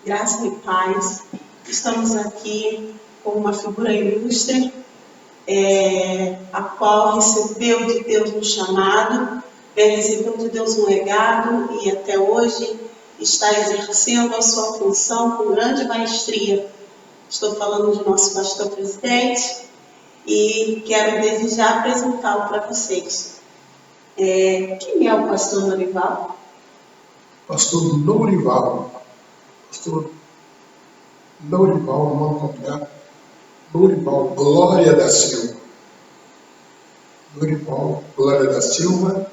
Graça e paz. Estamos aqui com uma figura ilustre, a qual recebeu de Deus um chamado, recebeu de Deus um legado e até hoje está exercendo a sua função com grande maestria. Estou falando de nosso pastor presidente e quero desde já apresentá-lo para vocês. Quem é o pastor Norival? Pastor Norival, nome completo, Norival Glória da Silva. Norival Glória da Silva,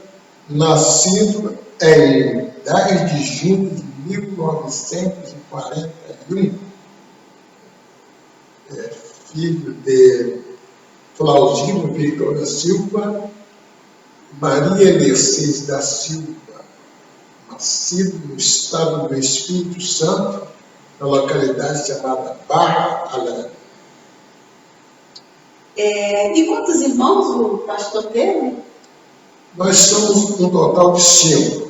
nascido em 10 de junho de 1941, filho de Flauzino Victor da Silva, Maria Mercedes da Silva, nascido no estado do Espírito Santo, na localidade chamada Barra Alegre. E quantos irmãos o pastor teve? Nós somos um total de 5.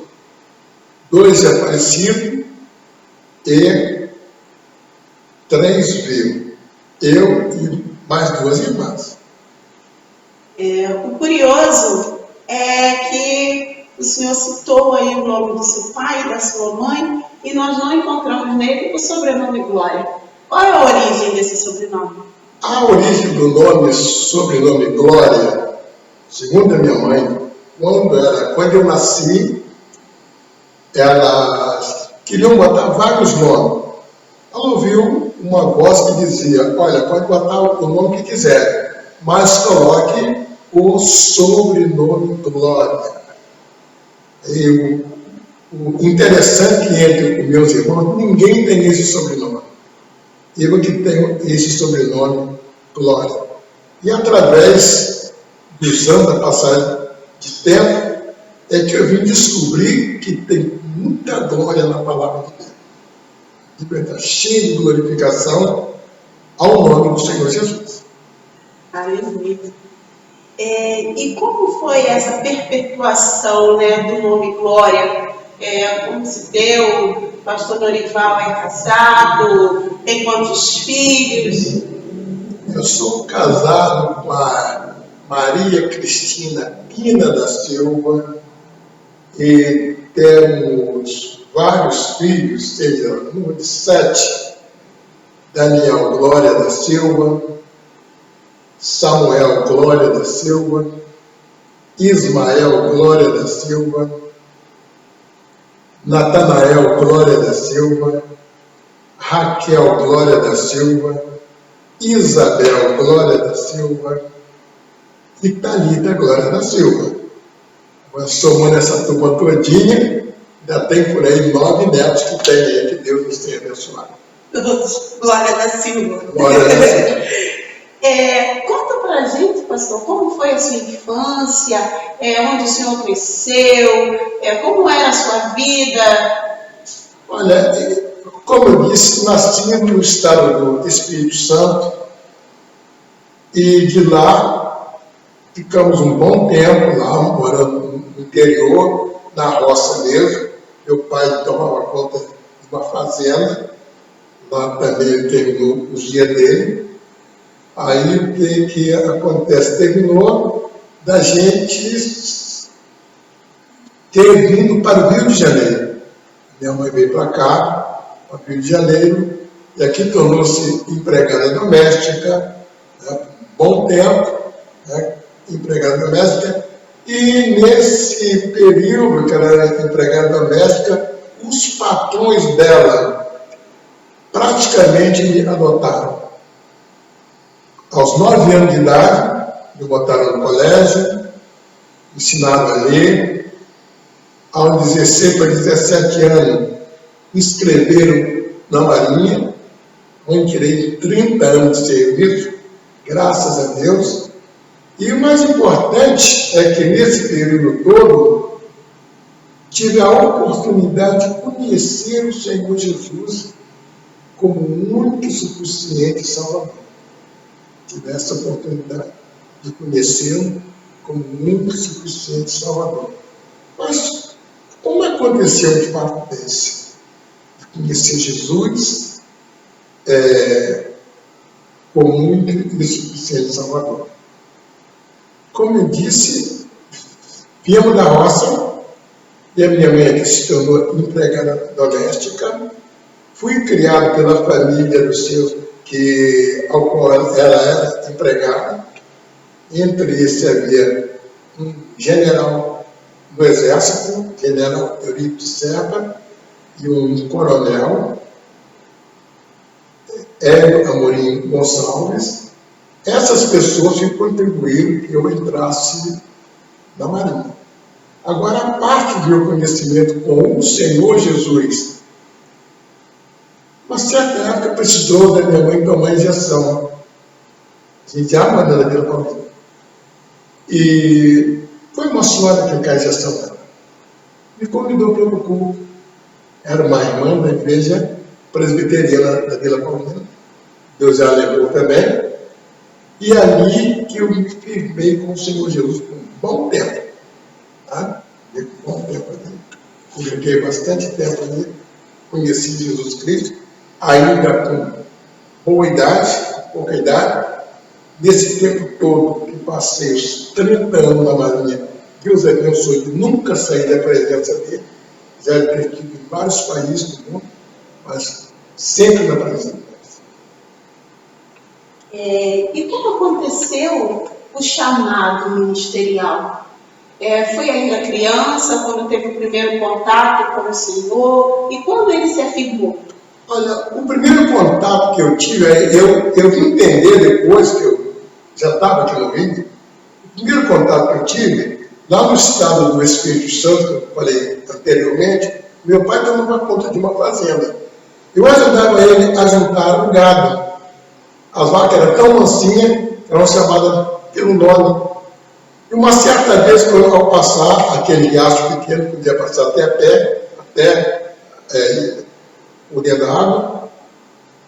2 aparecidos e 3 vivos. Eu e mais 2 irmãs. O curioso é que o senhor citou aí o nome do seu pai e da sua mãe e nós não encontramos nele o sobrenome Glória. Qual é a origem desse sobrenome? A origem do sobrenome Glória, segundo a minha mãe, quando eu nasci, ela queriam botar vários nomes. Ela ouviu uma voz que dizia: olha, pode botar o nome que quiser, mas coloque o sobrenome Glória. E o interessante é que entre os meus irmãos, ninguém tem esse sobrenome. Eu que tenho esse sobrenome Glória. E através dos anos da passagem de tempo, é que eu vim descobrir que tem muita glória na palavra de Deus. E está cheio de glorificação ao nome do Senhor Jesus. Aleluia. E como foi essa perpetuação, do nome Glória? Como se deu? O pastor Norival é casado? Tem quantos filhos? Eu sou casado com a Maria Cristina Pina da Silva e temos vários filhos, seja número de 7, Daniel Glória da Silva, Samuel Glória da Silva, Ismael Glória da Silva, Natanael Glória da Silva, Raquel Glória da Silva, Isabel Glória da Silva e Thalita Glória da Silva. Mas somando essa turma todinha, ainda tem por aí 9 netos que tem aí, que Deus nos tenha abençoado. Todos Glória da Silva. Glória da Silva. Conta pra gente, pastor, como foi a sua infância, onde o senhor cresceu, como era a sua vida? Olha, como eu disse, nasci no estado do Espírito Santo e de lá ficamos um bom tempo lá, morando no interior, na roça mesmo. Meu pai tomava conta de uma fazenda, lá também ele terminou os dias dele. Aí o que acontece? Terminou da gente ter vindo para o Rio de Janeiro. Minha mãe veio para cá, para o Rio de Janeiro, e aqui tornou-se empregada doméstica, bom tempo, empregada doméstica, e nesse período que ela era empregada doméstica, os patrões dela praticamente me adotaram. Aos 9 anos de idade, me botaram no colégio, ensinaram a ler. Aos 16 para 17 anos, me inscreveram na Marinha, onde tirei 30 anos de serviço, graças a Deus. E o mais importante é que nesse período todo, tive a oportunidade de conhecer o Senhor Jesus como o único e suficiente Salvador. Tive essa oportunidade de conhecê-lo como o único e suficiente Salvador. Mas como aconteceu de fato desse? conhecer Jesus como único e suficiente Salvador. Como eu disse, viemos da roça, e a minha mãe aqui se tornou empregada doméstica. Fui criado pela família do seu, ao qual ela era empregada. Entre esses havia um general do Exército, general Eurico Serpa, e um coronel, Hélio Amorim Gonçalves. Essas pessoas que contribuíram que eu entrasse na Marinha. Agora, a parte do meu conhecimento com o Senhor Jesus, uma certa época precisou da minha mãe tomar injeção. A gente já mandou daquela família. E foi uma senhora que caiu a injeção dela. Me convidou para o culto. Era uma irmã da igreja presbiteriana da Vila Paulina. Deus a levou também. E ali que eu me firmei com o Senhor Jesus por um bom tempo. Tá? Um bom tempo ali. Congreguei bastante tempo ali. Conheci Jesus Cristo, ainda com boa idade, pouca idade. Nesse tempo todo que passei os 30 anos na Marinha, Deus abençoe, nunca saí da presença dele. Já estive em vários países do mundo, mas sempre na presença dele. E como aconteceu o chamado ministerial? Foi ainda criança, quando teve o primeiro contato com o Senhor, e quando ele se afirmou? Olha, o primeiro contato que eu tive, eu vim entender depois que eu já estava aqui no Rio, o primeiro contato que eu tive, lá no estado do Espírito Santo, que eu falei anteriormente, meu pai tomava conta de uma fazenda. Eu ajudava ele a juntar o gado. As vacas eram tão mansinhas, eram chamadas pelo nome. E uma certa vez, ao passar aquele riacho pequeno, podia passar até a pé, por dentro da água,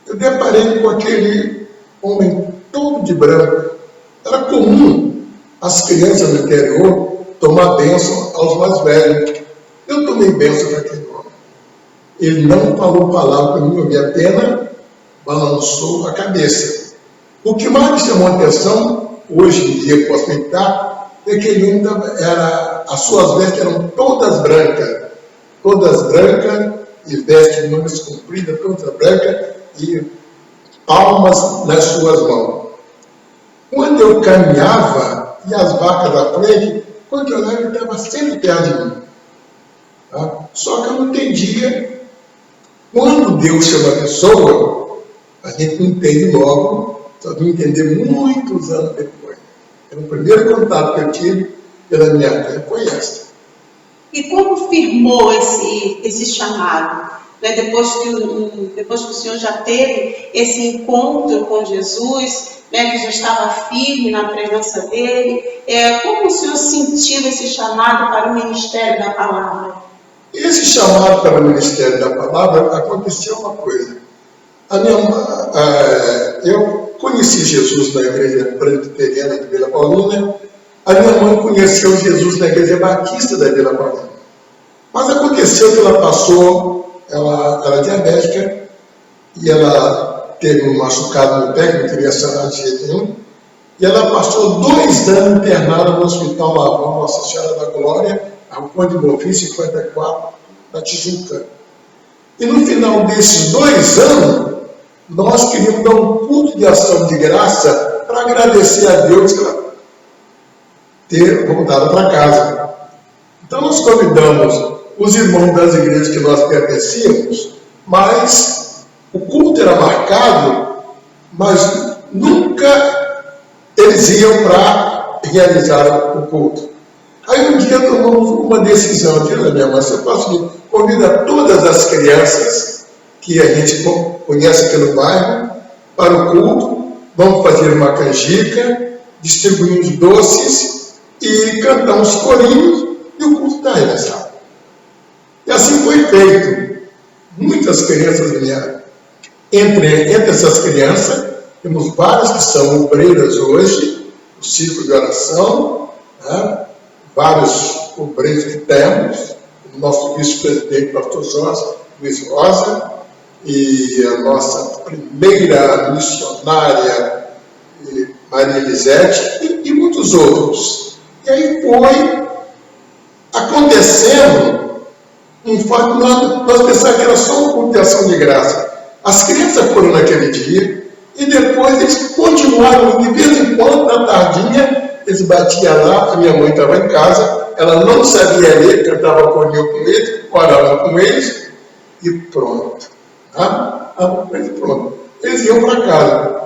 eu deparei com aquele homem todo de branco. Era comum as crianças no interior tomar bênção aos mais velhos. Eu tomei bênção daquele homem. Ele não falou palavra para mim, eu vi apenas balançou a cabeça. O que mais me chamou a atenção, hoje em dia eu posso acreditar, é que ele as suas vestes eram todas brancas e vestes de mangas compridas, todas brancas e palmas nas suas mãos. Quando eu caminhava e as vacas à frente, quando eu olhava, ele estava sempre perto de mim. Tá? Só que eu não entendia. Quando Deus chama a pessoa, a gente não entende logo, só vai entender muitos anos depois. O primeiro contato que eu tive pela minha vida foi esse. E como firmou esse chamado? Né? Depois que o Senhor já teve esse encontro com Jesus, né, que já estava firme na presença dele, como o Senhor sentiu esse chamado para o ministério da palavra? Esse chamado para o ministério da palavra, aconteceu uma coisa. Eu conheci Jesus na igreja presbiteriana de Vila Paulina. A minha mãe conheceu Jesus na igreja batista da Vila Paulina. Mas aconteceu que ela era diabética e ela teve um machucado no pé, que não queria sarar de jeito nenhum. E ela passou 2 anos internada no Hospital Lavão, Nossa Senhora da Glória, a Conde Bonfim, 54, na Tijuca. E no final desses 2 anos, nós queríamos dar um culto de ação de graça para agradecer a Deus por ter voltado para casa. Então nós convidamos os irmãos das igrejas que nós pertencíamos, mas o culto era marcado, mas nunca eles iam para realizar o culto. Aí um dia tomamos uma decisão, eu disse, minha mãe, você pode convidar todas as crianças que a gente conhece aqui no bairro para o culto, vamos fazer uma canjica, distribuir uns doces e cantar uns corinhos e o culto está realizado. E assim foi feito. Muitas crianças vieram. Entre essas crianças, temos várias que são obreiras hoje, o círculo de oração, né? Vários obreiros que temos, o nosso vice-presidente, pastor Luiz Rosa, e a nossa primeira missionária, Maria Elisete, e muitos outros. E aí foi acontecendo um fato, nós pensávamos que era só uma culto de ação de graça. As crianças foram naquele dia e depois eles continuaram, de vez em quando, na tardinha, eles batiam lá, a minha mãe estava em casa, ela não sabia ler, cantava corinho com eles, orava com eles, e pronto. Pronto. Eles iam para casa.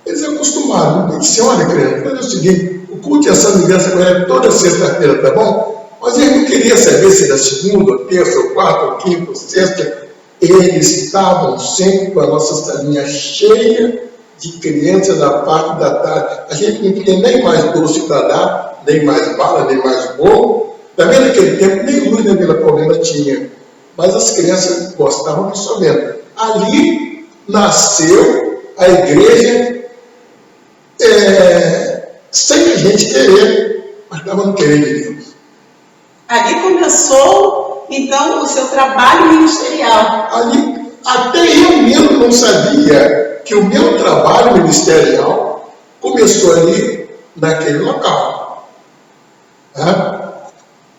Eles acostumaram. Eu disse, olha, criança, é o seguinte, o culto de ação de graça é toda sexta-feira, tá bom? Mas eu não queria saber se era segunda, ou terça, ou quarta, ou quinta, ou sexta. Eles estavam sempre com a nossa salinha cheia de crianças na parte da tarde. A gente não tinha nem mais doce para dar, nem mais bala, nem mais bolo. Também naquele tempo, nem luz na Vila Paulina tinha. Mas as crianças gostavam de só vendo. Ali nasceu a igreja sem a gente querer, mas estava no querer de Deus. Ali começou, então, o seu trabalho ministerial. Ali, até eu mesmo não sabia que o meu trabalho ministerial começou ali, naquele local.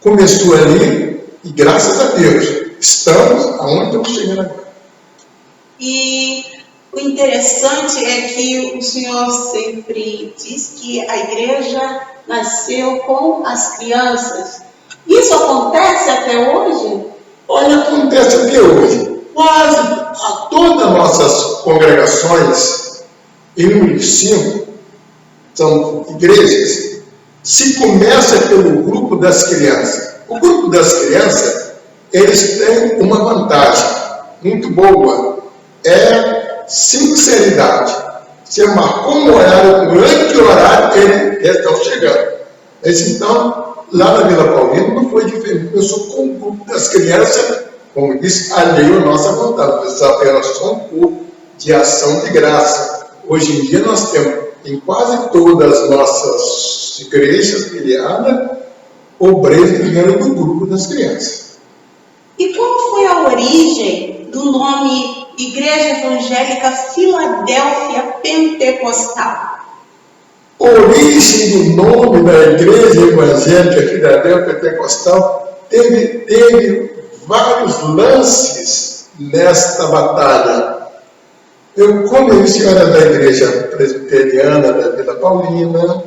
Começou ali, e graças a Deus, estamos aonde estamos chegando agora. E o interessante é que o senhor sempre diz que a igreja nasceu com as crianças. Isso acontece até hoje? Olha, acontece até hoje. Quase a todas as nossas congregações, em número 5, são igrejas, se começa pelo grupo das crianças. O grupo das crianças, eles têm uma vantagem muito boa. É sinceridade. Você marcou um horário, durante o horário, eles estão chegando. Então, lá na Vila Paulina não foi diferente. Começou com o grupo das crianças, como disse, alheio à nossa vontade. Era só um grupo de ação de graça. Hoje em dia nós temos, em quase todas as nossas igrejas filiadas, obreiros que vieram do grupo das crianças. E qual foi a origem do nome Igreja Evangélica Filadélfia Pentecostal? A origem do nome da Igreja Evangélica Filadélfia Pentecostal teve vários lances nesta batalha. Como eu disse, eu era da Igreja Presbiteriana da Vila Paulina,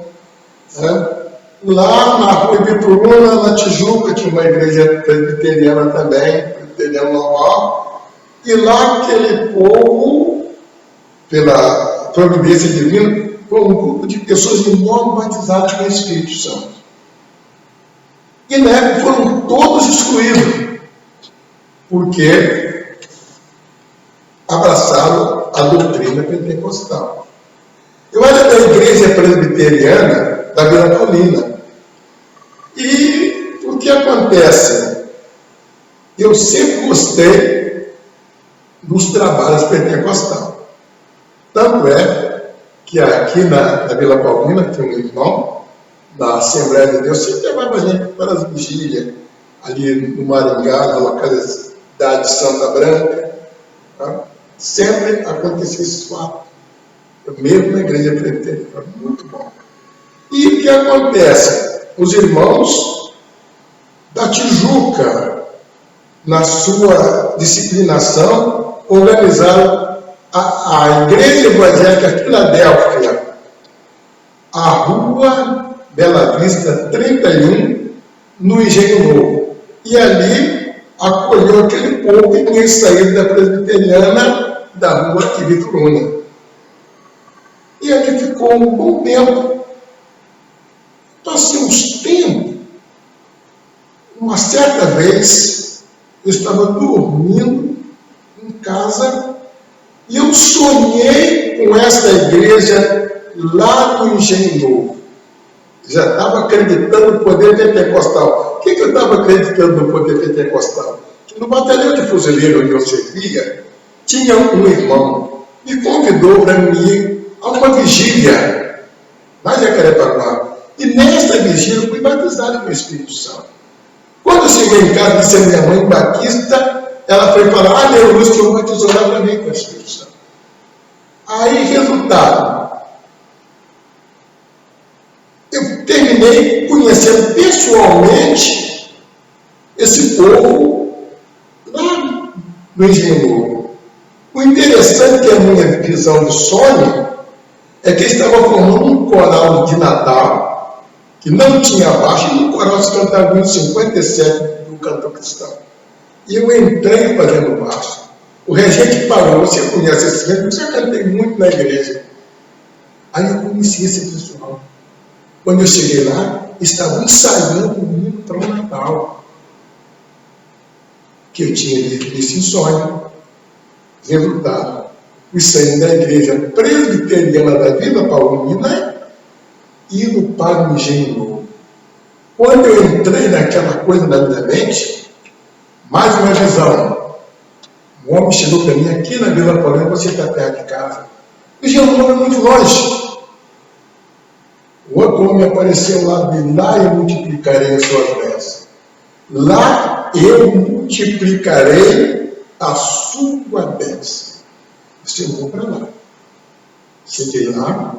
lá na Rua Ibituruna, na Tijuca, tinha uma igreja presbiteriana também, presbiteriana normal. E lá aquele povo, pela providência divina, foi um grupo de pessoas de novo batizadas com o Espírito Santo. E na época foram todos excluídos, porque abraçaram a doutrina pentecostal. Eu era da igreja presbiteriana da Vila Paulina. E o que acontece? Eu sempre gostei dos trabalhos pentecostais. Tanto é que aqui na Vila Paulina tem um irmão, na Assembleia de Deus, sempre levava a gente para as vigílias, ali no Maringá, na localidade de Santa Branca. Tá? Sempre acontecia esse fato. Mesmo na igreja presbiteriana, muito bom. E o que acontece? Os irmãos da Tijuca, na sua disciplinação, organizaram a Igreja Evangélica Filadélfia, a Rua Bela Vista 31, no Engenho Novo. E ali acolheu aquele povo que tinha saído da presbiteriana da Rua Ibituruna. E ali ficou um bom tempo. Passei uns tempos. Uma certa vez, eu estava dormindo em casa e eu sonhei com essa igreja lá no Engenho Novo. Já estava acreditando no poder pentecostal. O que eu estava acreditando no poder pentecostal? Que no batalhão de fuzileiro onde eu servia, tinha um irmão que me convidou para ir a uma vigília lá em Jacarepaguá. E nesta vigília eu fui batizado com o Espírito Santo. Quando eu cheguei em casa, disse a minha mãe batista, ela foi falar, Deus que eu vou tesourar para mim com a Espírito Santo. Aí, resultado, eu terminei conhecendo pessoalmente esse povo lá no Engenho Novo. O interessante que a minha visão de sonho é que estava formando um coral de Natal, que não tinha baixo, e um coral se cantava em 57 do cantor cristão. E eu entrei fazendo baixo. O regente parou, você conhece esse regente, eu já cantei muito na igreja. Aí eu conheci esse pessoal. Quando eu cheguei lá, estavam ensaiando comigo para o Natal. Que eu tinha esse sonho. Resultado, fui saindo da igreja presbiteriana da Vila Paulina e indo para o Engenho Novo. Quando eu entrei naquela coisa na minha mente, mais uma visão. Um homem chegou para mim aqui na Vila Paulina, você está perto de casa. O Engenho Novo é muito longe. O outro homem apareceu lá de lá eu multiplicarei as suas bênçãos. Lá eu multiplicarei a sua bênção. Você vou para lá. Cheguei lá,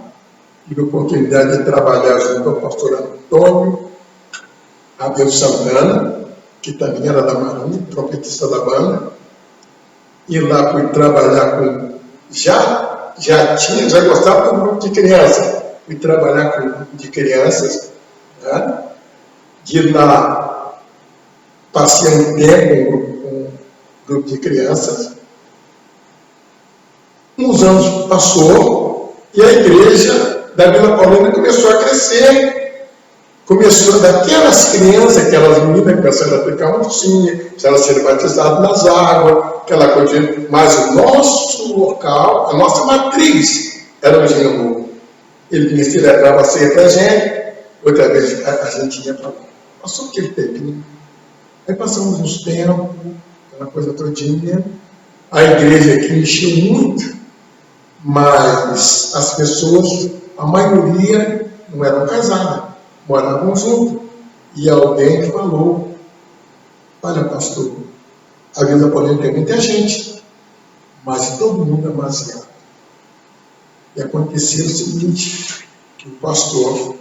tive a oportunidade de trabalhar junto ao pastor Antônio Abel Santana, que também era da Marinha, trompetista da banda. E lá fui trabalhar com. Já gostava do grupo de crianças. Fui trabalhar com um grupo de crianças. Né? De lá passei um tempo com um grupo de crianças. Uns anos passou e a igreja da Vila Paulina começou a crescer. Começou daquelas crianças, aquelas meninas que começaram a aplicar oncinha, se elas serem batizadas nas águas, aquela coisa. Mas o nosso local, a nossa matriz, era o Engenho Novo. Ele vinha se levava a ceia para a gente, outra vez a gente ia para lá. Passou aquele tempinho. Aí passamos uns tempos, aquela coisa todinha. A igreja aqui encheu muito, mas as pessoas, a maioria, não eram casadas. Moravam juntos. E alguém falou, olha pastor, a Vila Paulina tem muita gente, mas todo mundo é demasiado. E aconteceu o seguinte, que o pastor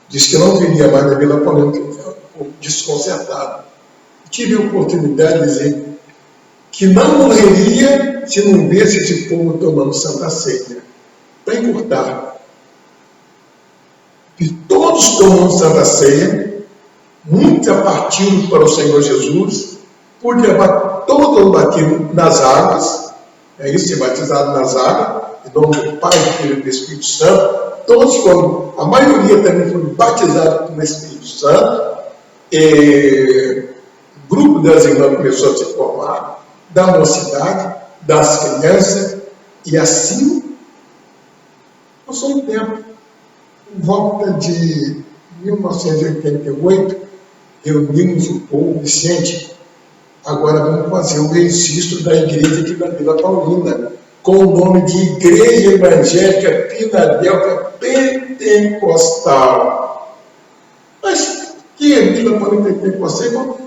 disse que não viria mais na Vila Paulina, desconcertado. Tive a oportunidade de dizer que não morreria se não visse esse povo tomando Santa Ceia. Para encurtar. E todos tomando Santa Ceia, muitos partiram para o Senhor Jesus, por levar todo o batismo nas águas, é isso, ser batizado nas águas, em nome do Pai, do Filho e do Espírito Santo. Todos foram, a maioria também foram batizados com o Espírito Santo. E o grupo das irmãs começou a se formar, da mocidade, das crianças, e assim passou um tempo. Em volta de 1988, reunimos o povo, Vicente, agora vamos fazer o registro da igreja aqui da Vila Paulina, com o nome de Igreja Evangélica Filadélfia Pentecostal. Mas que é Vila Paulina Pentecostal?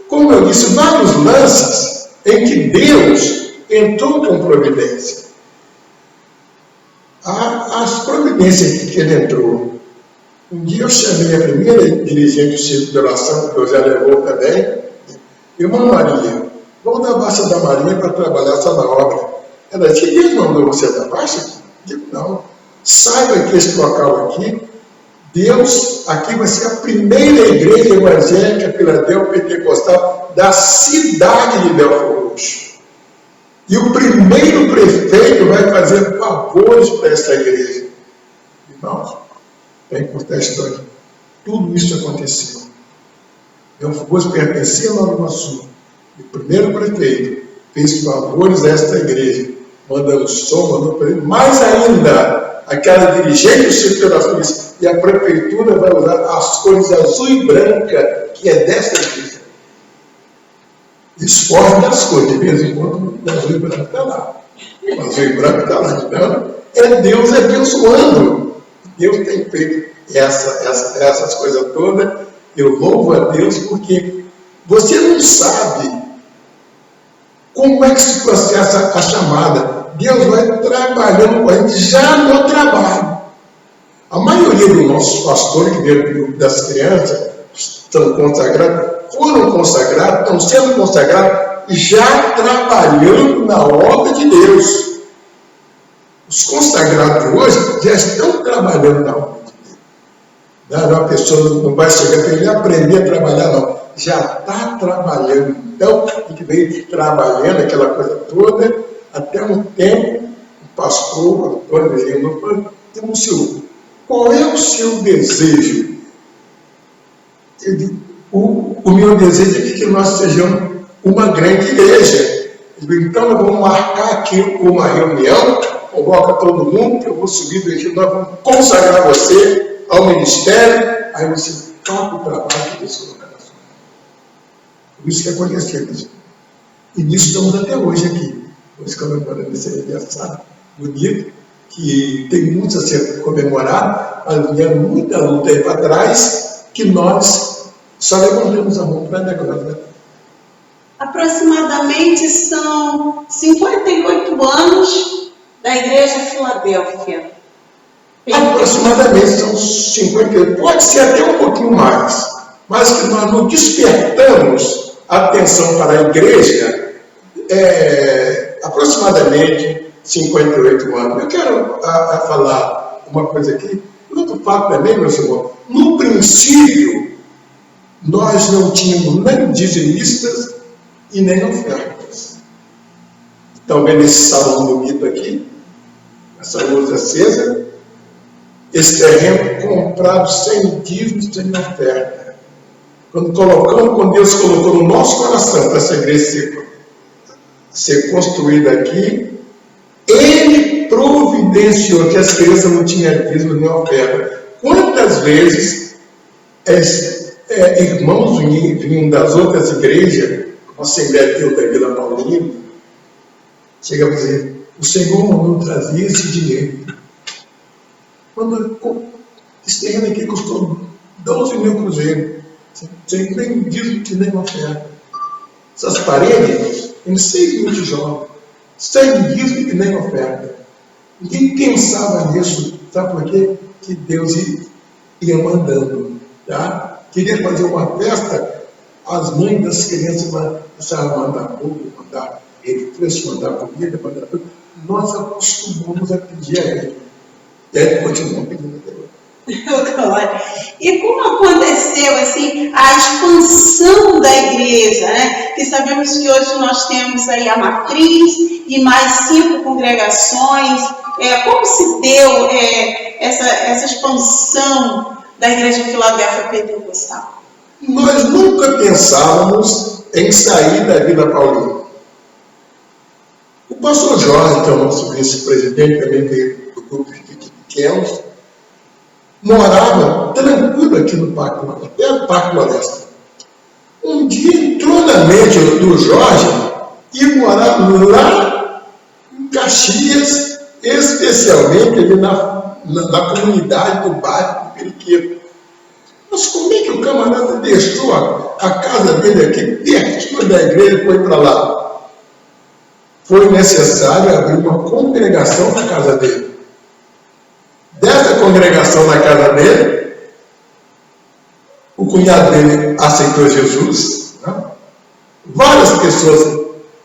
Como eu disse, vários lances em que Deus entrou com providência. As providências que ele entrou. Um dia eu chamei a primeira dirigente do Círculo de Oração, que eu já levou também, irmã Maria, vamos da Baixa da Maria para trabalhar essa obra. Ela disse, Deus mandou você da Baixa? Eu digo, não. Saiba que esse local aqui, Deus, aqui vai ser a primeira igreja evangélica Filadélfia Pentecostal da cidade de Belfort Roxo. E o primeiro prefeito vai fazer favores para essa igreja. Irmãos, é importante a história. Tudo isso aconteceu. Belfort Roxo pertencia a Nova Iguaçu. E o primeiro prefeito fez favores a esta igreja, mandando som, mandando para ele. Mais ainda, aquela dirigente do Círculo de Oração disse, e a prefeitura vai usar as cores azul e branca, que é desta igreja. Esforço das cores, de vez em quando o azul e branco está lá. O azul e branco está lá. Então, é Deus abençoando. Deus tem feito essas coisas todas. Eu louvo a Deus porque você não sabe Como é que se processa a chamada? Deus vai trabalhando com a gente já no trabalho. A maioria dos nossos pastores que vieram do grupo das crianças estão consagrados, foram consagrados, estão sendo consagrados, já trabalhando na obra de Deus. Os consagrados de hoje já estão trabalhando na obra de Deus. Uma pessoa não vai chegar para ele aprender a trabalhar, não. Já está trabalhando. Então, a gente veio trabalhando aquela coisa toda, até um tempo, o pastor, Antônio, denunciou. Qual é o seu desejo? Eu digo, o meu desejo é que nós sejamos uma grande igreja. Eu digo, então, nós vamos marcar aqui uma reunião, convoca todo mundo, que eu vou subir do Egito, nós vamos consagrar você ao ministério, aí você toca o trabalho que Deus colocou na sua mão. Por isso que aconteceu. E nisso estamos até hoje aqui. Nós comemorando esse aniversário bonito, que tem muito a ser comemorado, mas vieram muita luta aí para trás, que nós só levantamos a mão para agora. Aproximadamente são 58 anos da Igreja Filadélfia. Aproximadamente são 58, pode ser até um pouquinho mais, mas que nós não despertamos a atenção para a igreja aproximadamente 58 anos. Eu quero falar uma coisa aqui, outro fato também, meu senhor. No princípio, nós não tínhamos nem dizimistas e nem ofertas. Estão vendo esse salão bonito aqui? Essa luz acesa? Esse terreno comprado sem dízimo, sem oferta. Quando Deus colocou no nosso coração para essa igreja ser construída aqui, Ele providenciou que as crianças não tinham dízimo nem oferta. Quantas vezes irmãos vinham das outras igrejas, como a Assembleia de Deus da Vila Paulina, chega a dizer, o Senhor mandou trazer esse dinheiro. Esse terreno aqui custou 12 mil cruzeiros, sem nem dízimo que nem oferta. Essas paredes, em 6 mil tijolos, sem dízimo que nem oferta. Ninguém pensava nisso, sabe por quê? Que Deus ia mandando. Tá? Queria fazer uma festa, as mães das crianças começaram a mandar bolo, mandar refresco, mandar comida, mandar tudo. Nós acostumamos a pedir a Ele. E aí continuamos pedindo até hoje. E como aconteceu assim, a expansão da igreja, né? Que sabemos que hoje nós temos aí a matriz e mais 5 congregações. Como se deu essa expansão da Igreja Filadélfia Pentecostal? Nós nunca pensávamos em sair da Vila Paulina. O pastor Jorge, que é o nosso vice-presidente, também veio do grupo de pequenos, morava tranquilo aqui no Parque Floresta, perto do Parque Floresta. Um dia entrou na mente do Jorge ir morar lá em Caxias, especialmente ali na comunidade do bairro do Periquito. Mas como é que o camarada deixou a casa dele aqui pertinho da igreja e foi para lá? Foi necessário abrir uma congregação na casa dele. Dessa congregação na casa dele, o cunhado dele aceitou Jesus. Né? Várias pessoas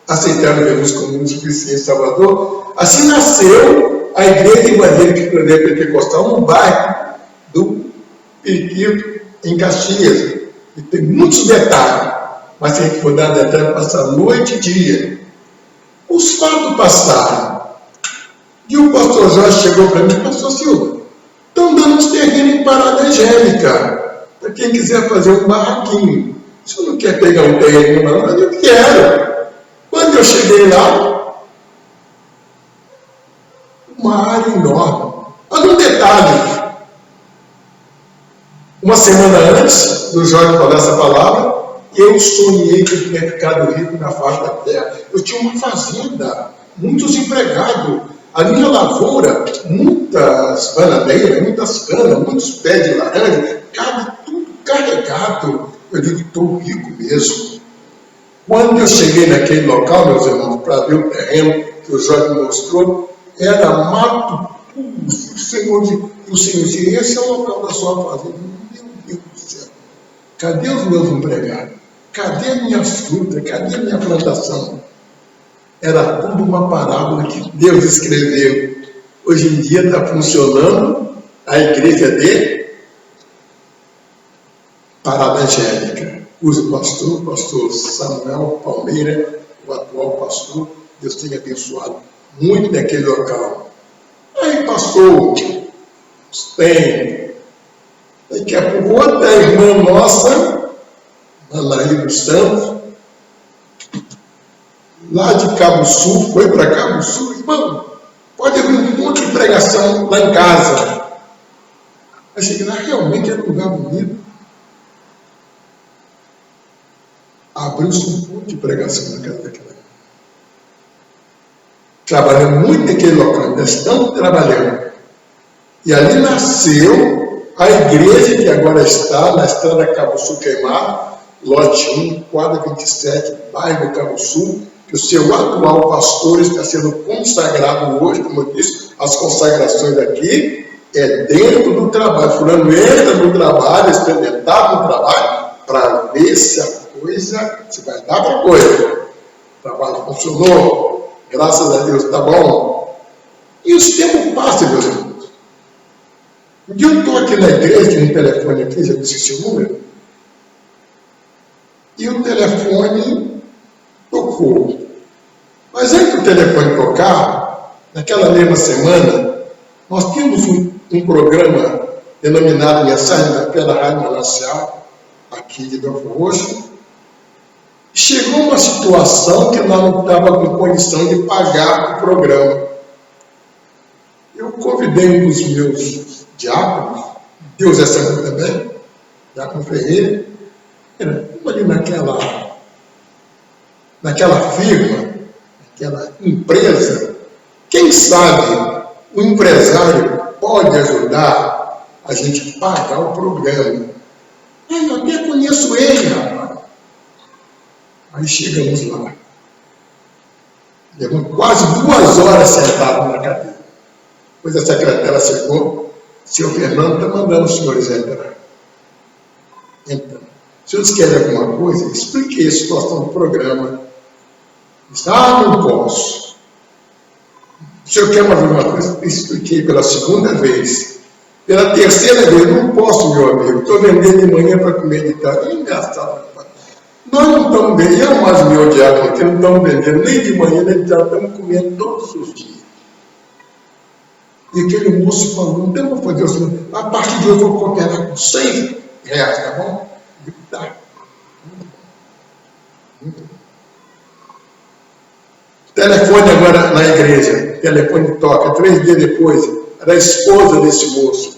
aceitaram Jesus como um suficiente em Salvador. Assim nasceu a Igreja Evangélica Pentecostal no bairro do Periquito, em Caxias. E tem muitos detalhes, mas se a gente for dar detalhes, passa noite e dia. Os fatos passaram. E o pastor Jorge chegou para mim, pastor Silva, estão dando uns terrenos em Parada Angélica, para quem quiser fazer um barraquinho. O senhor não quer pegar um terreno, não? Eu quero. Quando eu cheguei lá, uma área enorme. Mas um detalhe, uma semana antes do Jorge falar essa palavra, eu sonhei que eu tinha ficado rico na face da terra. Eu tinha uma fazenda, muitos empregados. A minha lavoura, muitas bananeiras, muitas canas, muitos pés de laranja, cabe tudo carregado. Eu digo, estou rico mesmo. Quando eu cheguei naquele local, meus irmãos, para ver o terreno que o Jorge mostrou, era mato puro. O Senhor disse, esse é o local da sua fazenda. Meu Deus do céu, cadê os meus empregados? Cadê minhas frutas? Cadê a minha plantação? Era tudo uma parábola que Deus escreveu. Hoje em dia está funcionando a igreja de Parada Angélica. Usa o pastor Samuel Palmeira, o atual pastor. Deus tenha abençoado muito naquele local. Aí passou tem daqui a pouco outra irmã nossa, Anaí dos Santos, lá de Cabo Sul, foi para Cabo Sul, irmão, pode haver um monte de pregação lá em casa. Aí cheguei lá, realmente era um lugar bonito. Abriu-se um monte de pregação na casa daquela. Trabalhando muito naquele local, ainda estamos trabalhando. E ali nasceu a igreja que agora está na estrada Cabo Sul Queimado, lote 1, quadra 27, bairro Cabo Sul, que o seu atual pastor está sendo consagrado hoje, como eu disse, as consagrações aqui é dentro do trabalho. Fulano entra no trabalho, experimentado no trabalho, para ver se a coisa, se vai dar para coisa. O trabalho funcionou, graças a Deus, está bom. E os tempos passam, meus irmãos. Um dia eu estou aqui na igreja, tem um telefone aqui, já disse o número, e o telefone tocou. Mas antes do telefone tocar, naquela mesma semana, nós tínhamos um programa denominado Mensagem da Fé da Rádio Manancial, aqui de Belfort Roxo. Chegou uma situação que nós não estávamos com condição de pagar o programa. Eu convidei um dos meus diáconos, Deus é santo também, Diácono Ferreira, ali naquela firma, naquela empresa, quem sabe o empresário pode ajudar a gente a pagar o programa. Eu até conheço ele, rapaz. Aí chegamos lá. Levamos quase 2 horas sentados na cadeira. Depois a secretária chegou, senhor Fernando está mandando os senhores entrar. Então, se vocês querem alguma coisa, expliquei a situação do programa. Disse, não posso. O senhor quer mais alguma coisa? Expliquei pela 2ª vez. Pela 3ª vez, não posso, meu amigo. Estou vendendo de manhã para comer de tarde. É engraçado. Nós não estamos vendendo, eu mais o meu diácono aqui, não estamos vendendo nem de manhã, nem de tarde, estamos comendo todos os dias. E aquele moço falou, então vou fazer o seguinte, a partir de hoje eu vou cooperar com R$100, tá bom? Tá. Telefone agora na igreja, telefone toca, 3 dias depois, era a esposa desse moço.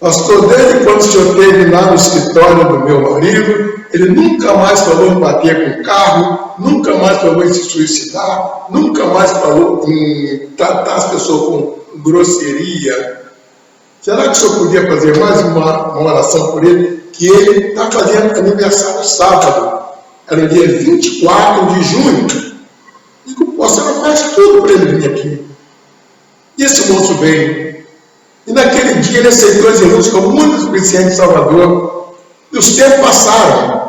Pastor, desde quando o senhor esteve lá no escritório do meu marido, ele nunca mais falou em bater com o carro, nunca mais falou em se suicidar, nunca mais falou em tratar as pessoas com grosseria. Será que o senhor podia fazer mais uma oração por ele? Que ele está fazendo aniversário sábado, era o dia 24 de junho. E o senhor faz tudo para ele vir aqui. E esse moço veio. E naquele dia ele aceitou Jesus como muito suficiente Salvador. E os tempos passaram.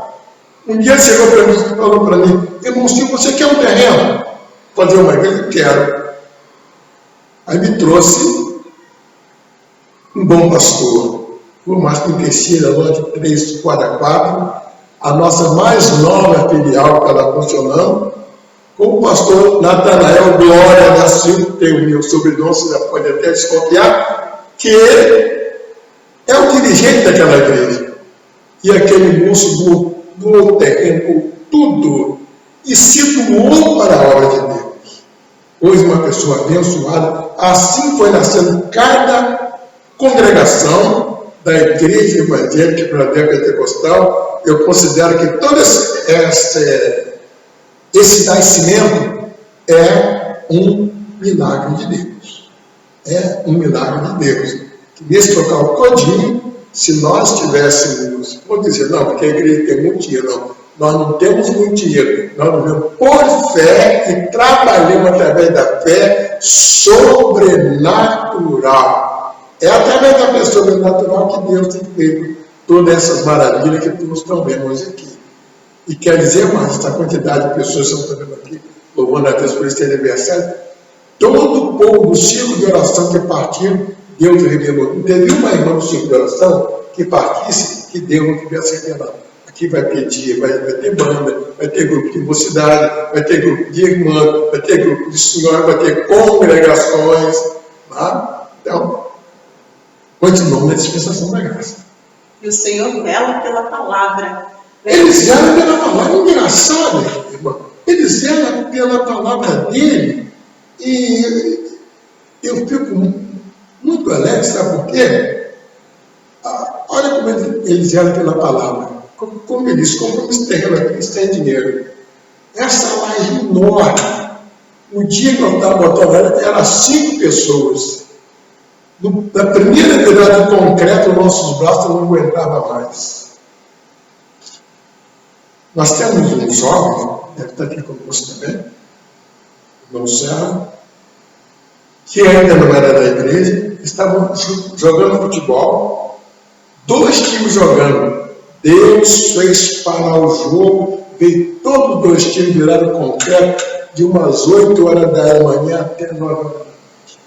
Um dia ele chegou para mim e falou para mim, irmãozinho, você quer um terreno? Fazer uma igreja? Quero. Aí me trouxe um bom pastor. Por mais que conhecia, lote 3, quadra 4, a nossa mais nova filial que está funcionando, com o pastor Natanael Glória da Silva, tem o meu sobrenome, você já pode até desconfiar, que ele é o dirigente daquela igreja. E aquele moço doou o terreno, tudo, e se doou para a obra de Deus. Hoje uma pessoa abençoada, assim foi nascendo cada congregação da Igreja Evangélica Brasileira Pentecostal. Eu considero que todo esse nascimento é um milagre de Deus. É um milagre de Deus. Que nesse local todinho, se nós tivéssemos, vou dizer, não, porque a igreja tem muito dinheiro, não, nós não temos muito dinheiro, nós vivemos por fé e trabalhamos através da fé sobrenatural. É através da fé sobrenatural que Deus tem feito todas essas maravilhas que nós estamos vendo aqui. E quer dizer mais, essa quantidade de pessoas que estão vendo aqui, louvando a Deus por esse aniversário, todo o povo do círculo de oração que partiu, Deus revelou. Não teve uma irmã do círculo de oração que partisse que Deus não tivesse revelado. Aqui vai pedir, vai ter banda, vai ter grupo de mocidade, vai ter grupo de irmã, vai ter grupo de senhora, vai ter congregações. Tá? Então, continuamos na dispensação da graça. E o Senhor vela pela palavra. Eles zelam pela palavra. Engraçado, irmão. Eles zelam pela palavra dele. E eu fico muito alegre, sabe por quê? Olha como eles zelam pela palavra. Como ele diz, compromisso terreno aqui, eles têm dinheiro. Essa laje enorme. O dia que nós estávamos botando ela, era 5 pessoas. Na primeira virada de concreto, nossos braços não aguentavam mais. Nós temos um jovem, deve estar aqui conosco também, irmão Serra, que ainda não era da igreja, estavam jogando futebol, 2 times jogando. Deus fez parar o jogo, veio todos os 2 times viraram concreto, de umas 8 horas da manhã até 9 horas da noite.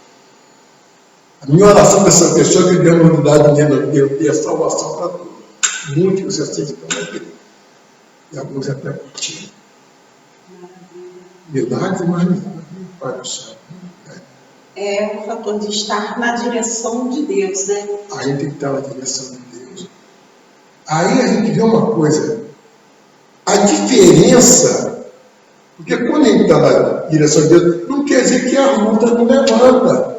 A minha oração para essa pessoa que deu unidade de Deus e a salvação para todos. Muitos vocês estão aqui. E alguns até curtiram. Milagre, mas Pai do céu. É o fator de estar na direção de Deus, né? Aí tem que estar na direção de Deus. Aí a gente vê uma coisa. A diferença, porque quando a gente está na direção de Deus, não quer dizer que a luta não levanta.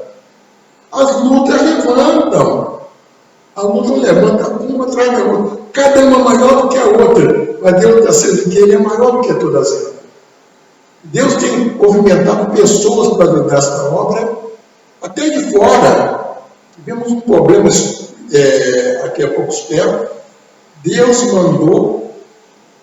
As lutas levantam. A luta levanta uma atrás da outra. Cada uma maior do que a outra. Mas Deus está sendo que Ele é maior do que todas elas. Deus tem movimentado pessoas para ajudar essa obra, até de fora. Tivemos um problema aqui há poucos tempos. Deus mandou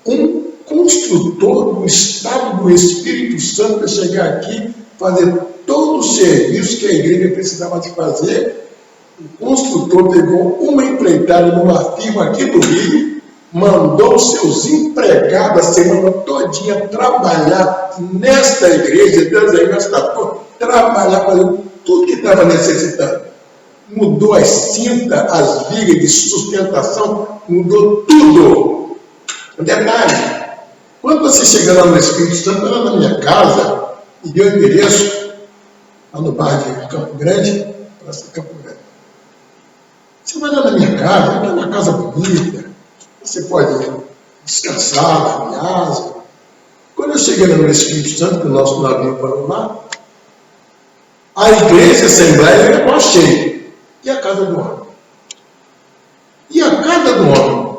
um construtor do estado do Espírito Santo para chegar aqui, fazer todo o serviço que a igreja precisava de fazer. O construtor pegou uma empreitada numa firma aqui do Rio, mandou seus empregados a semana todinha trabalhar nesta igreja, trabalhar, fazendo tudo que estava necessitando. Mudou as cintas, as vigas de sustentação, mudou tudo. Detalhe, quando você chega lá no Espírito Santo, lá na minha casa, e deu endereço, lá no bairro de Campo Grande, Praça de Campo Grande. Você vai lá na minha casa, é uma casa bonita, você pode descansar, aliás. Quando eu cheguei lá no Espírito Santo, que o nosso navio parou lá, a igreja, a assembleia, era quase cheia. E a casa do homem? E a casa do homem?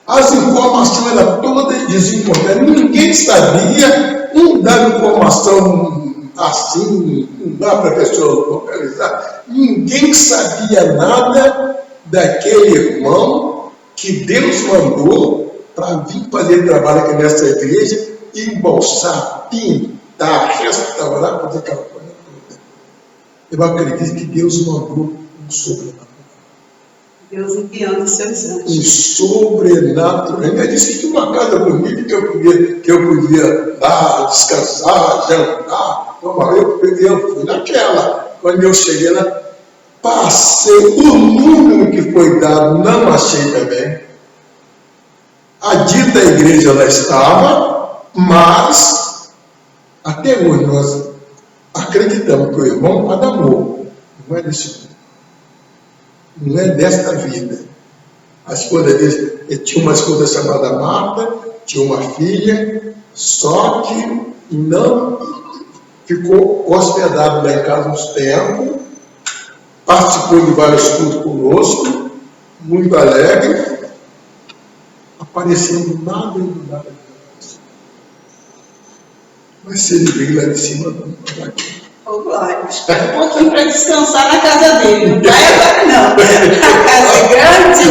As informações eram todas desencontradas. Ninguém sabia, não dava informação assim, não dá para a pessoa localizar. Ninguém sabia nada daquele irmão que Deus mandou para vir fazer trabalho aqui nessa igreja, embolsar, pintar, restaurar, fazer aquela coisa toda. Eu acredito que Deus mandou um sobrenatural. Deus enviando seus anjos. Um sobrenatural. Ainda disse que tinha uma casa bonita que eu podia lá descansar, jantar. Eu fui naquela. Quando eu cheguei lá, passei o número que foi dado, não achei também. A dita igreja lá estava, mas até hoje nós acreditamos que o irmão Adamor não é desse mundo, não é desta vida. A esposa dele, ele tinha uma esposa chamada Marta, tinha uma filha, só que não ficou hospedado lá em casa uns tempos, participou de vários cultos conosco, muito alegre, aparecendo nada e nada. Mas se ele veio lá de cima, não vai aqui. Ô, Glória, espera um pouquinho para descansar na casa dele. Não vai agora, não. A casa é grande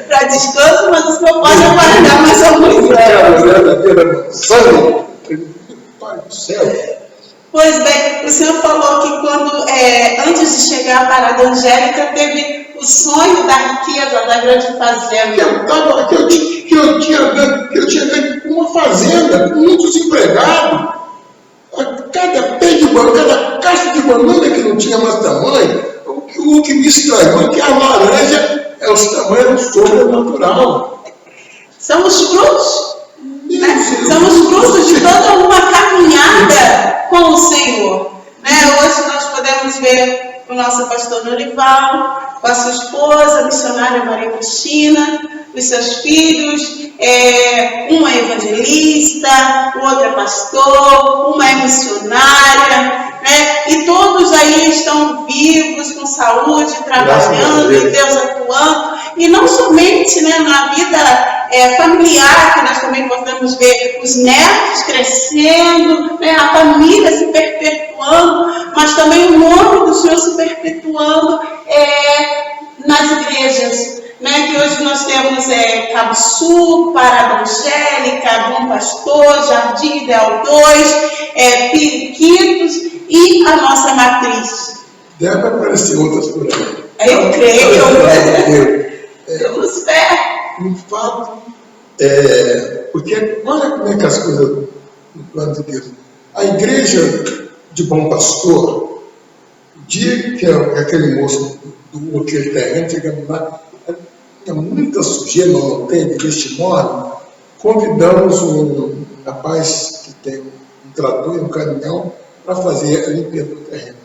para descanso, mas o senhor pode aguardar mais alguns sangue. Pai do céu. Pois bem, o senhor falou que quando, antes de chegar à parada angélica, teve o sonho da riqueza, da grande fazenda. Que eu tinha ganho uma fazenda com muitos empregados. Cada pé de banana, cada caixa de banana que não tinha mais tamanho. O que me estranhou é que a laranja é o tamanho sobrenatural. São os frutos. São os frutos de toda uma caminhada com o Senhor. Hoje nós podemos ver o nosso pastor Norival, com a sua esposa, a missionária Maria Cristina, os seus filhos, um é evangelista, o outro é pastor, uma é missionária, e todos aí estão vivos, com saúde, trabalhando, e Deus atuando, e não somente na vida familiar, que nós também podemos ver os netos crescendo, a família se perpetuando, mas também o nome do Senhor se perpetuando nas igrejas, que hoje nós temos Cabo Sul, Parada Angélica, Bom Pastor, Jardim Ideal 2, Periquitos e a nossa matriz. Deve aparecer outras por aí. Eu creio. Deus fé. No fato, porque olha como é que as coisas no plano de Deus. A igreja de Bom Pastor, o dia que aquele moço do aquele terreno, chegamos lá, tinha muita sujeira, não tem de vestibular, convidamos um rapaz que tem um trator e um caminhão para fazer a limpeza do terreno.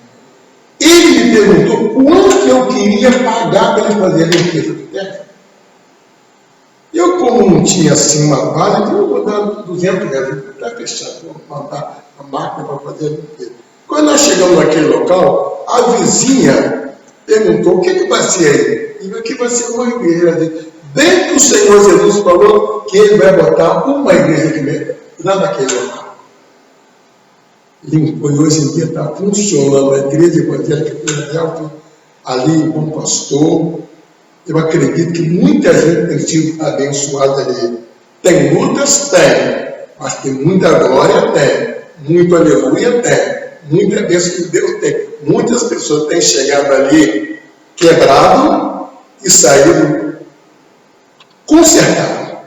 Ele me perguntou quanto eu queria pagar para ele fazer a limpeza do terreno. Eu, como não tinha assim uma base, eu vou dar 200 reais, está fechado, vou mandar a máquina para fazer a limpeza. Quando nós chegamos naquele local, a vizinha perguntou: o que vai ser aí? E aqui vai ser uma igreja. Bem que o Senhor Jesus falou que ele vai botar uma igreja aqui lá naquele local. E hoje em dia está funcionando a igreja evangélica Filadélfia, ali em Bom Pastor. Eu acredito que muita gente tem sido abençoada ali. Tem lutas? Tem. Mas tem muita glória? Tem. Muito aleluia? Tem. Muita bênção que Deus tem. Muitas pessoas têm chegado ali quebrado e saído consertado.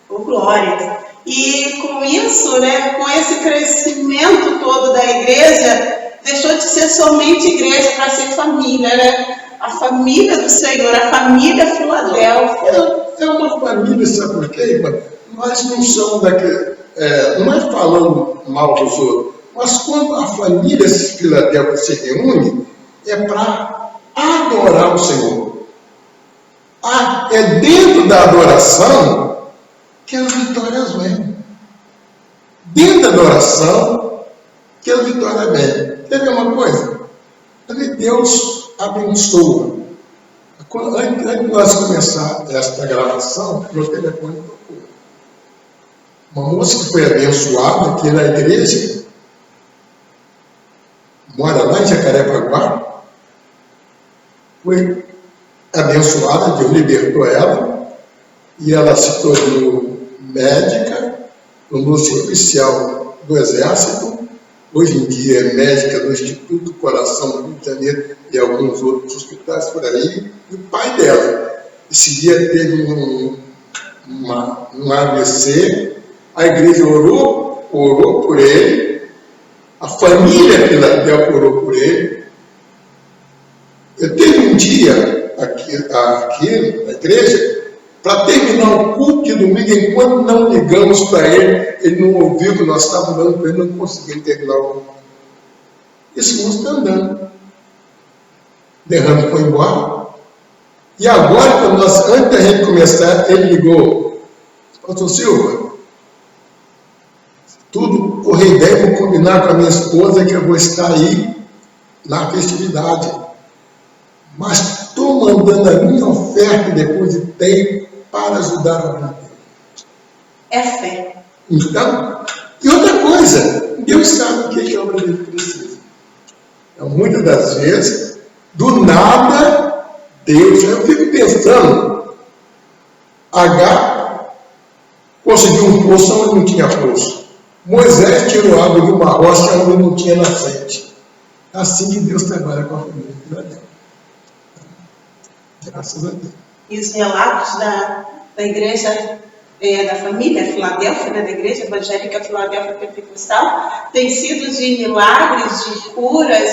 Oh, glória! E com isso, com esse crescimento todo da igreja, deixou de ser somente igreja para ser família, A família do Senhor, a família Filadélfia. É uma família, sabe por quê, irmã? Nós não somos daquele. Não é falando mal dos outros, mas quando a família Filadélfia se reúne, é para adorar o Senhor. É dentro da adoração que as vitórias vêm. Dentro da adoração que as vitórias vêm. Quer ver uma coisa? Deus abençoa. Antes de nós começar esta gravação, meu telefone tocou. Uma moça que foi abençoada aqui na igreja, mora lá em Jacarepaguá, foi abençoada, Deus libertou ela, e ela se tornou médica, tornou-se oficial do Exército. Hoje em dia é médica do Instituto Coração do Rio de Janeiro e alguns outros hospitais por aí. E o pai dela, esse dia teve um AVC, a igreja orou por ele, a família Filadélfia orou por ele. Eu teve um dia aqui na igreja, para terminar o culto de domingo, enquanto não ligamos para ele não ouviu que nós estávamos dando para ele, não conseguimos terminar o culto. Esse moço está andando. Derrame foi embora. E agora, antes da gente começar, ele ligou: Pastor Silva, tudo correr bem, vou combinar com a minha esposa que eu vou estar aí na festividade. Mas estou mandando a minha oferta depois de tempo para ajudar a vida. É fé. Então, e outra coisa, Deus sabe o que a obra dele precisa. Então, muitas das vezes, do nada, Deus, eu fico pensando, H conseguiu um poço onde não tinha poço. Moisés tirou água de uma rocha onde não tinha nascente. Assim que Deus trabalha com a família de Israel. Graças a Deus. E os relatos da igreja, da família Filadélfia, né, da igreja evangélica Filadélfia Pentecostal, têm sido de milagres, de curas,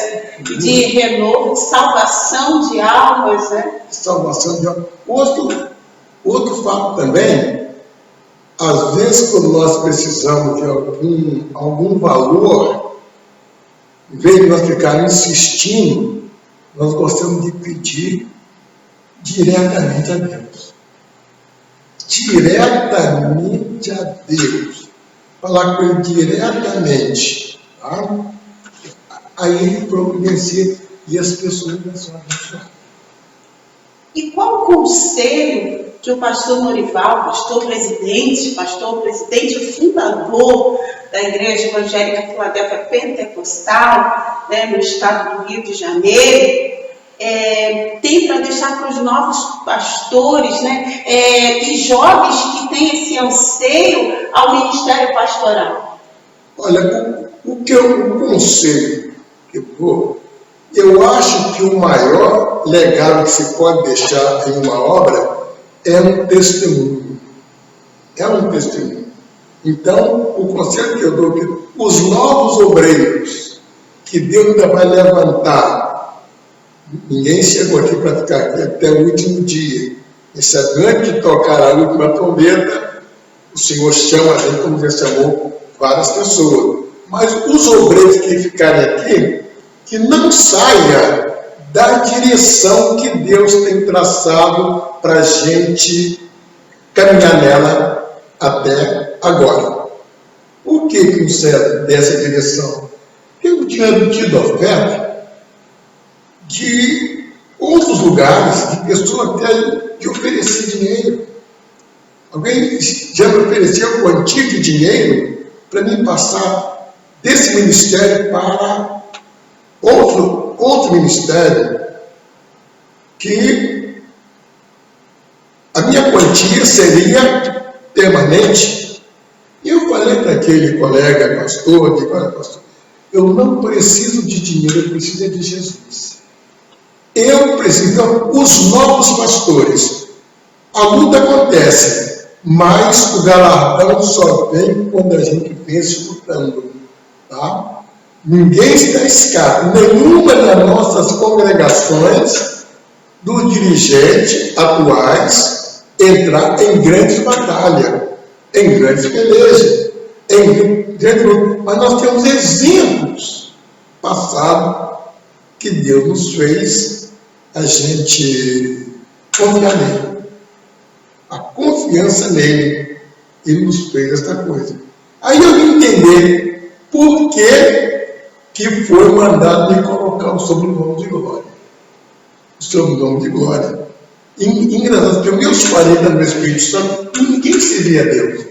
de renovo, de salvação de almas, né? Salvação de almas. Outro fato também, às vezes quando nós precisamos de algum valor, em vez de nós ficarmos insistindo, nós gostamos de pedir diretamente a Deus. Diretamente a Deus. Falar com Ele diretamente. Tá? Aí Ele providencia e as pessoas são abençoadas. E qual o conselho que o pastor Norival, pastor presidente e fundador da Igreja Evangélica Filadélfia Pentecostal, né, no estado do Rio de Janeiro, tem para deixar para os novos pastores, né, e jovens que têm esse anseio ao ministério pastoral? Olha, o conselho que eu dou, eu acho que o maior legado que se pode deixar em uma obra é um testemunho. É um testemunho. Então, o conselho que eu dou é que os novos obreiros que Deus ainda vai levantar, ninguém chegou aqui para ficar aqui até o último dia. E sabendo que tocar a última trombeta, o Senhor chama a gente, como já chamou várias pessoas. Mas os obreiros que ficarem aqui, que não saia da direção que Deus tem traçado para a gente caminhar nela até agora. Por que não sai dessa direção? Porque eu tinha tido oferta de outros lugares, de pessoas até de oferecer dinheiro. Alguém já me ofereceu quantia de dinheiro para me passar desse ministério para outro ministério, que a minha quantia seria permanente. E eu falei para aquele colega pastor, eu não preciso de dinheiro, eu preciso de Jesus. Eu preciso. Então, os novos pastores, a luta acontece, mas o galardão só vem quando a gente vence lutando. Tá? Ninguém está escapado, nenhuma das nossas congregações, dos dirigentes atuais, entrar em grandes batalhas, em grandes pelejas, em grandes lutas. Mas nós temos exemplos passados que Deus nos fez a gente confiar nele. A confiança nele, ele nos fez esta coisa. Aí eu vim entender por que foi mandado me colocar o sobrenome de glória. O sobrenome de glória. Engraçado, porque meus parentes no Espírito Santo, ninguém servia a Deus.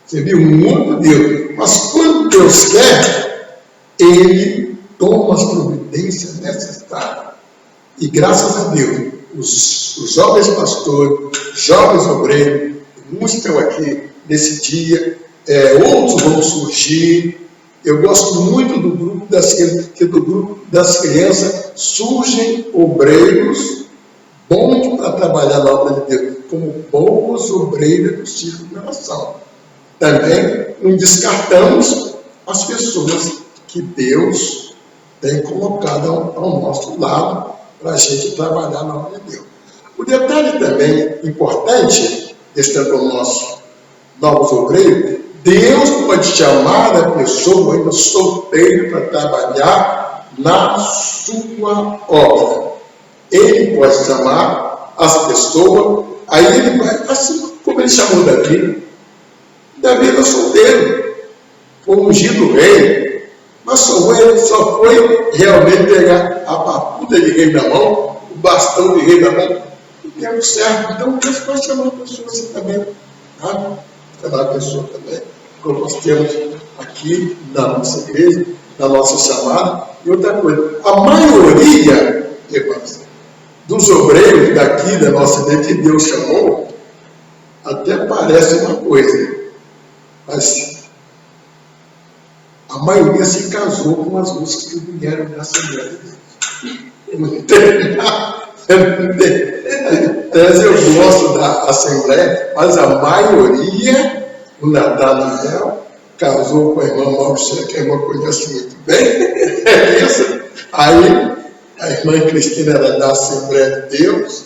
Servia um outro Deus. Mas quando Deus quer, Ele toma as providências necessárias. E graças a Deus, os jovens pastores, jovens obreiros, muitos estão aqui nesse dia, outros vão surgir. Eu gosto muito do grupo das crianças, surgem obreiros bons para trabalhar na obra de Deus, como poucos obreiros do ciclo de nação. Também não descartamos as pessoas que Deus tem colocado ao nosso lado para a gente trabalhar na obra de Deus. O detalhe também importante, este é o nosso novos obreiros, Deus pode chamar a pessoa ainda solteira para trabalhar na sua obra. Ele pode chamar as pessoas, aí ele vai, assim como ele chamou Davi. Davi era solteiro, foi ungido rei, mas ele só foi realmente pegar a papuda de rei na mão, o bastão de rei na mão, e deu certo. Então Deus pode chamar a pessoa assim também. Tá? Chamar a pessoa também, como nós temos aqui na nossa igreja, na nossa chamada. E outra coisa, a maioria, irmãos, dos obreiros daqui da nossa igreja que Deus chamou, até parece uma coisa, mas a maioria se casou com as músicas que vieram da Assembleia de Deus. Não tem nada. Eu gosto da Assembleia, mas a maioria, o Nathaniel, casou com a irmã Maurícia, que a irmã conhece muito bem. É isso. Aí, a irmã Cristina era da Assembleia de Deus.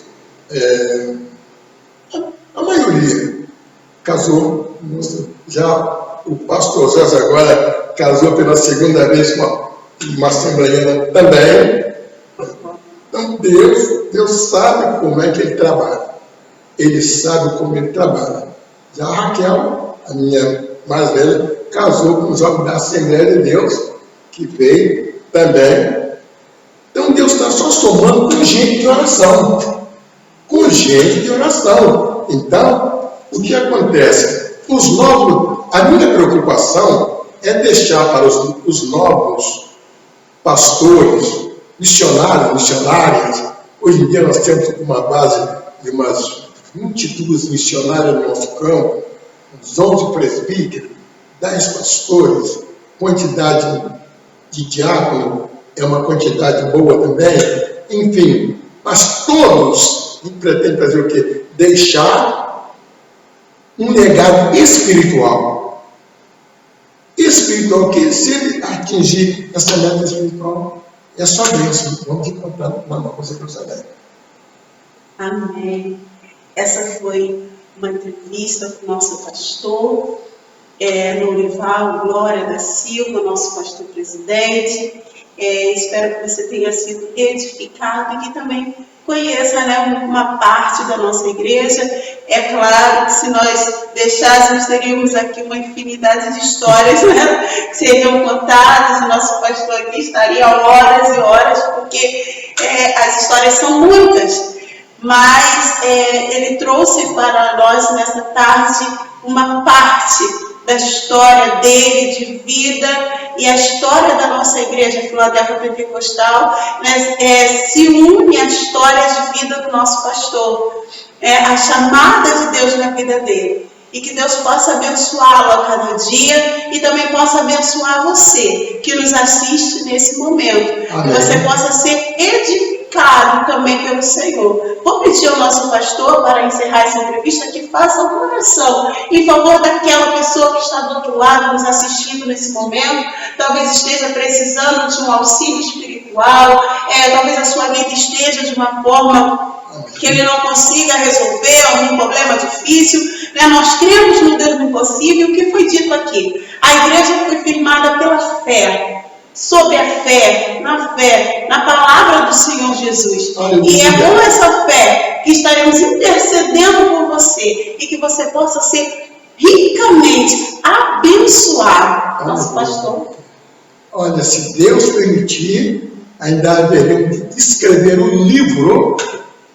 A maioria casou. Já o pastor José agora casou pela segunda vez com uma assembleia também. Então, Deus sabe como é que ele trabalha. Ele sabe como ele trabalha. Já a Raquel, a minha mais velha, casou com os homens da Assembleia de Deus, que veio também. Então, Deus está só somando com gente de oração. Com gente de oração. Então, o que acontece? Os novos, a minha preocupação é deixar para os novos pastores, missionárias. Hoje em dia nós temos uma base de umas 22 missionárias no nosso campo, uns 11 presbíteros, 10 pastores, quantidade de diácono é uma quantidade boa também, enfim, mas todos pretendem fazer o quê? Deixar um legado espiritual. Espiritual, que se ele atingir essa meta espiritual, é só bênção. Vamos encontrar na Nova Jerusalém. Amém. Essa foi uma entrevista com o nosso pastor, Lourival Glória da Silva, nosso pastor presidente. Espero que você tenha sido edificado e que também conheça, né, uma parte da nossa igreja. É claro que se nós deixássemos, teríamos aqui uma infinidade de histórias, né, que seriam contadas. O nosso pastor aqui estaria horas e horas, porque as histórias são muitas. Mas ele trouxe para nós nessa tarde uma parte da história dele, de vida, e a história da nossa igreja Filadélfia Pentecostal, né, se une à história de vida do nosso pastor, a chamada de Deus na vida dele. E que Deus possa abençoá-lo a cada dia e também possa abençoar você que nos assiste nesse momento. Amém. Que você possa ser edificado também pelo Senhor. Vou pedir ao nosso pastor, para encerrar essa entrevista, que faça uma oração em favor daquela pessoa que está do outro lado nos assistindo nesse momento. Talvez esteja precisando de um auxílio espiritual, talvez a sua vida esteja de uma forma que ele não consiga resolver algum problema difícil, né? Nós cremos no Deus do impossível, o que foi dito aqui. A igreja foi firmada pela fé, sobre a fé, na palavra do Senhor Jesus. E é com essa fé que estaremos intercedendo por você e que você possa ser ricamente abençoado. Nosso pastor. Olha, se Deus permitir, ainda haveremos de escrever um livro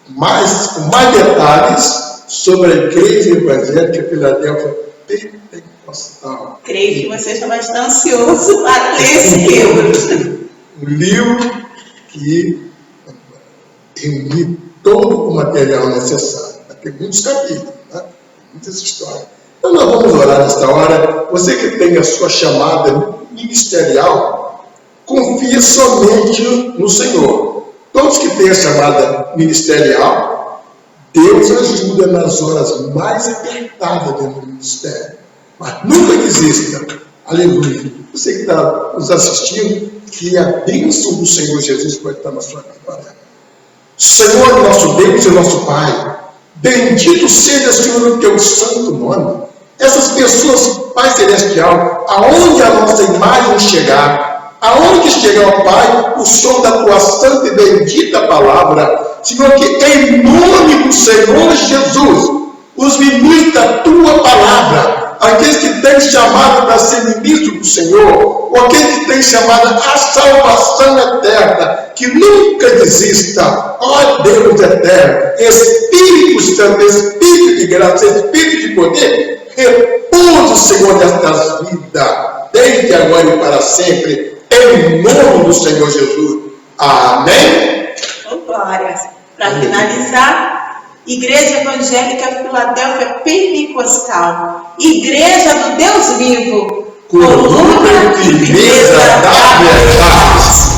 com mais detalhes sobre a Igreja Evangélica Filadélfia Pentecostal. Creio que você já vai estar ansioso para ler esse livro. Um livro que reúne todo o material necessário. Tem muitos capítulos, né? Muitas histórias. Então nós vamos orar nesta hora. Você que tem a sua chamada ministerial, confie somente no Senhor. Todos que têm a chamada ministerial, Deus ajuda nas horas mais apertadas dentro do ministério. Mas nunca desista. Aleluia. Você que está nos assistindo, que a bênção do Senhor Jesus pode estar na sua vida. Senhor, nosso Deus e nosso Pai, bendito seja, Senhor, o teu santo nome. Essas pessoas, Pai Celestial, aonde a nossa imagem chegar, aonde chegar, ó Pai, o som da tua santa e bendita palavra, Senhor, que em nome do Senhor Jesus, os ministros da tua palavra, aqueles que têm chamado para ser ministro do Senhor, ou aqueles que têm chamado a salvação eterna, que nunca desista, ó Deus eterno, Espírito Santo, Espírito de graça, Espírito de poder, repousa, Senhor, nestas vidas, desde agora e para sempre, em nome do Senhor Jesus. Amém? Glória. Para finalizar, Igreja Evangélica Filadélfia Pentecostal, Igreja do Deus Vivo, coluna e firmeza da verdade.